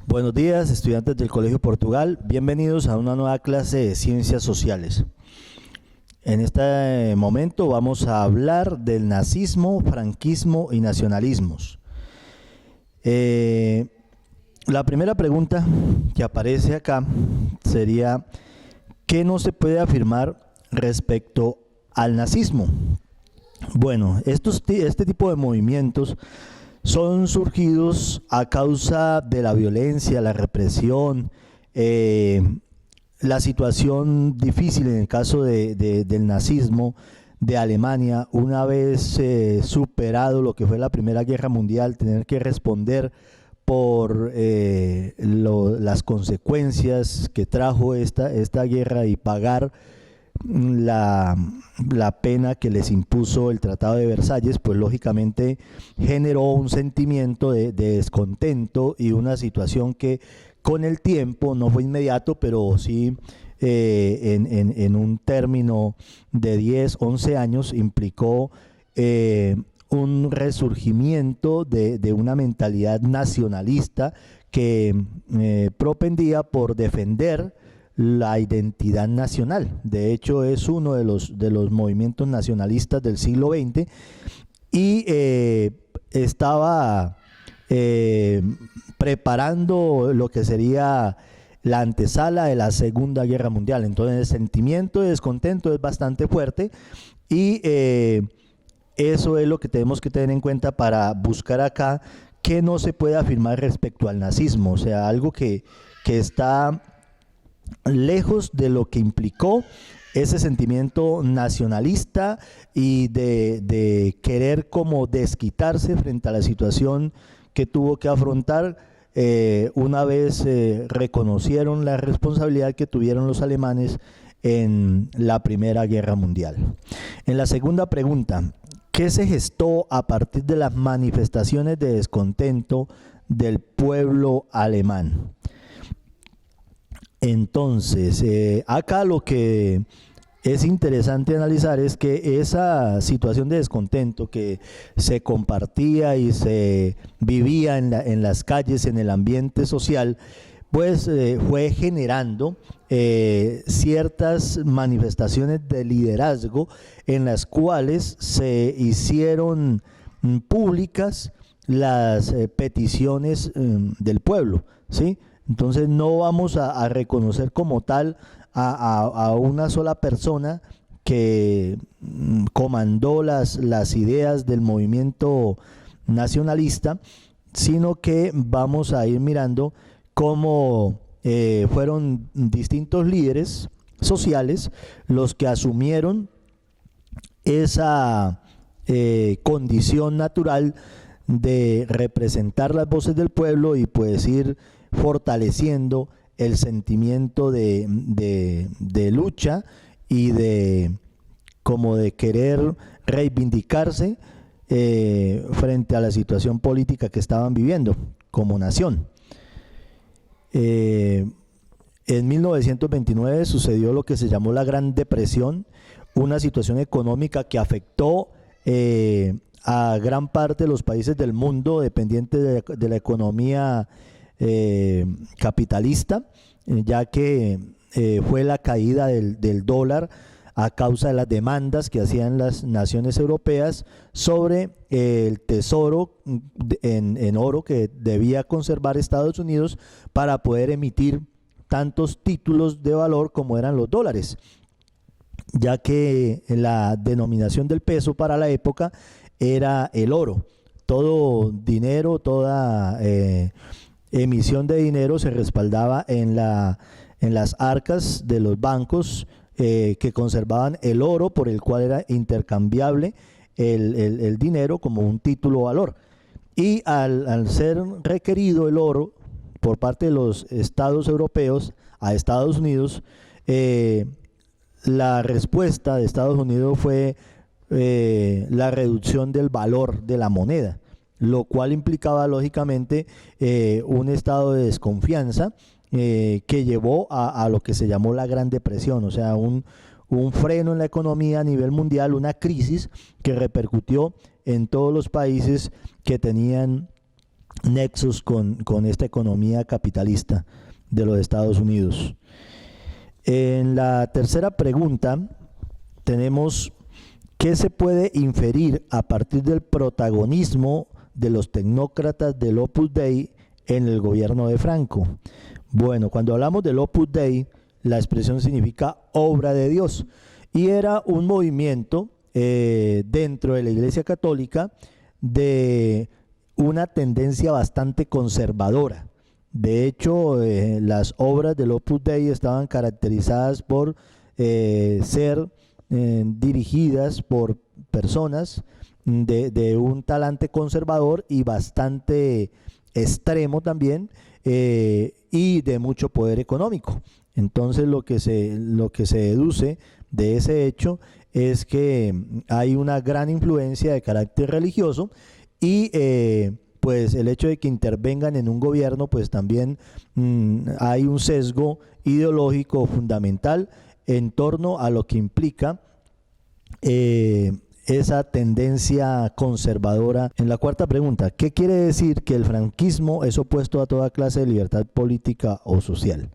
Buenos días, estudiantes del Colegio Portugal. Bienvenidos a una nueva clase de Ciencias Sociales. En este momento vamos a hablar del nazismo, franquismo y nacionalismos. La primera pregunta que aparece acá sería: ¿qué no se puede afirmar respecto al nazismo? Bueno, este tipo de movimientos son surgidos a causa de la violencia, la represión, la situación difícil en el caso del nazismo de Alemania, una vez superado lo que fue la Primera Guerra Mundial, tener que responder por las consecuencias que trajo esta guerra y pagar la pena que les impuso el Tratado de Versalles, pues lógicamente generó un sentimiento de descontento y una situación que con el tiempo, no fue inmediato, pero sí en un término de 10, 11 años, implicó un resurgimiento de una mentalidad nacionalista que propendía por defender la identidad nacional. De hecho, es uno de los movimientos nacionalistas del siglo XX y estaba preparando lo que sería la antesala de la Segunda Guerra Mundial. Entonces, el sentimiento de descontento es bastante fuerte y eso es lo que tenemos que tener en cuenta para buscar acá qué no se puede afirmar respecto al nazismo, o sea, algo que está lejos de lo que implicó ese sentimiento nacionalista y de querer como desquitarse frente a la situación que tuvo que afrontar una vez reconocieron la responsabilidad que tuvieron los alemanes en la Primera Guerra Mundial. En la segunda pregunta, ¿qué se gestó a partir de las manifestaciones de descontento del pueblo alemán? Entonces, acá lo que es interesante analizar es que esa situación de descontento que se compartía y se vivía en las calles, en el ambiente social, pues fue generando ciertas manifestaciones de liderazgo en las cuales se hicieron públicas las peticiones del pueblo, ¿sí? Entonces no vamos a reconocer como tal a una sola persona que comandó las ideas del movimiento nacionalista, sino que vamos a ir mirando cómo fueron distintos líderes sociales los que asumieron esa condición natural de representar las voces del pueblo y pues ir fortaleciendo el sentimiento de lucha y como de querer reivindicarse frente a la situación política que estaban viviendo como nación. En 1929 sucedió lo que se llamó la Gran Depresión, una situación económica que afectó a gran parte de los países del mundo dependientes de la economía capitalista, ya que fue la caída del dólar a causa de las demandas que hacían las naciones europeas sobre el tesoro en oro que debía conservar Estados Unidos para poder emitir tantos títulos de valor como eran los dólares, ya que la denominación del peso para la época era el oro. Todo dinero, toda emisión de dinero se respaldaba en las arcas de los bancos que conservaban el oro, por el cual era intercambiable el dinero como un título o valor. Y al ser requerido el oro por parte de los estados europeos a Estados Unidos, la respuesta de Estados Unidos fue la reducción del valor de la moneda, lo cual implicaba lógicamente un estado de desconfianza que llevó a lo que se llamó la Gran Depresión, o sea, un freno en la economía a nivel mundial, una crisis que repercutió en todos los países que tenían nexos con esta economía capitalista de los Estados Unidos. En la tercera pregunta tenemos: ¿qué se puede inferir a partir del protagonismo de los tecnócratas del Opus Dei en el gobierno de Franco? Bueno, cuando hablamos del Opus Dei, la expresión significa obra de Dios, y era un movimiento dentro de la Iglesia Católica de una tendencia bastante conservadora. De hecho, las obras del Opus Dei estaban caracterizadas por ser dirigidas por personas de un talante conservador y bastante extremo también, y de mucho poder económico. Entonces lo que se deduce de ese hecho es que hay una gran influencia de carácter religioso, y pues el hecho de que intervengan en un gobierno, pues también hay un sesgo ideológico fundamental en torno a lo que implica esa tendencia conservadora. En la cuarta pregunta: ¿qué quiere decir que el franquismo es opuesto a toda clase de libertad política o social?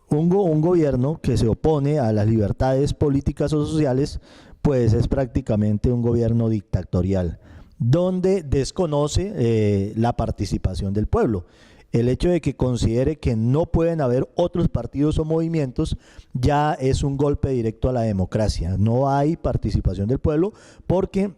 Un gobierno que se opone a las libertades políticas o sociales, pues es prácticamente un gobierno dictatorial, donde desconoce la participación del pueblo. El hecho de que considere que no pueden haber otros partidos o movimientos ya es un golpe directo a la democracia. No hay participación del pueblo, porque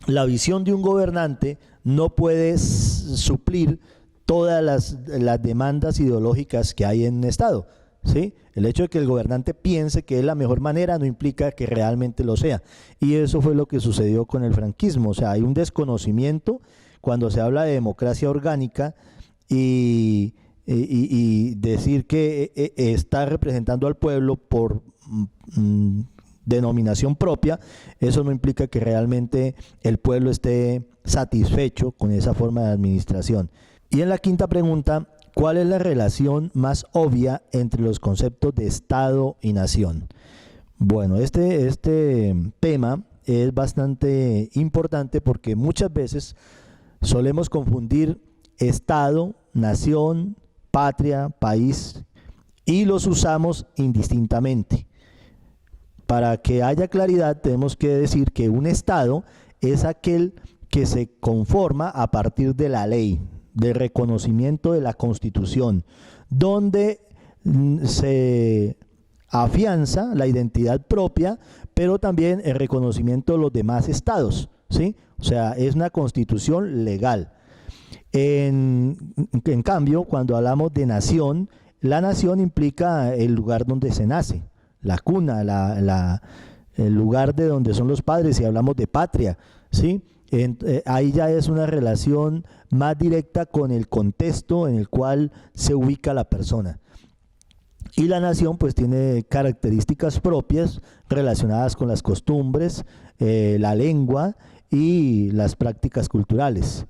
la visión de un gobernante no puede suplir todas las demandas ideológicas que hay en un Estado, ¿sí? El hecho de que el gobernante piense que es la mejor manera no implica que realmente lo sea. Y eso fue lo que sucedió con el franquismo. O sea, hay un desconocimiento cuando se habla de democracia orgánica, y decir que está representando al pueblo por denominación propia. Eso no implica que realmente el pueblo esté satisfecho con esa forma de administración. Y en la quinta pregunta: ¿cuál es la relación más obvia entre los conceptos de Estado y nación? Bueno, este tema es bastante importante, porque muchas veces solemos confundir Estado, nación, patria, país, y los usamos indistintamente. Para que haya claridad, tenemos que decir que un Estado es aquel que se conforma a partir de la ley, de reconocimiento de la Constitución, donde se afianza la identidad propia, pero también el reconocimiento de los demás estados, ¿sí? O sea, es una constitución legal. En cambio, cuando hablamos de nación, la nación implica el lugar donde se nace, la cuna, el lugar de donde son los padres. Si hablamos de patria, ¿sí? Ahí ya es una relación más directa con el contexto en el cual se ubica la persona. Y la nación pues tiene características propias relacionadas con las costumbres, la lengua y las prácticas culturales.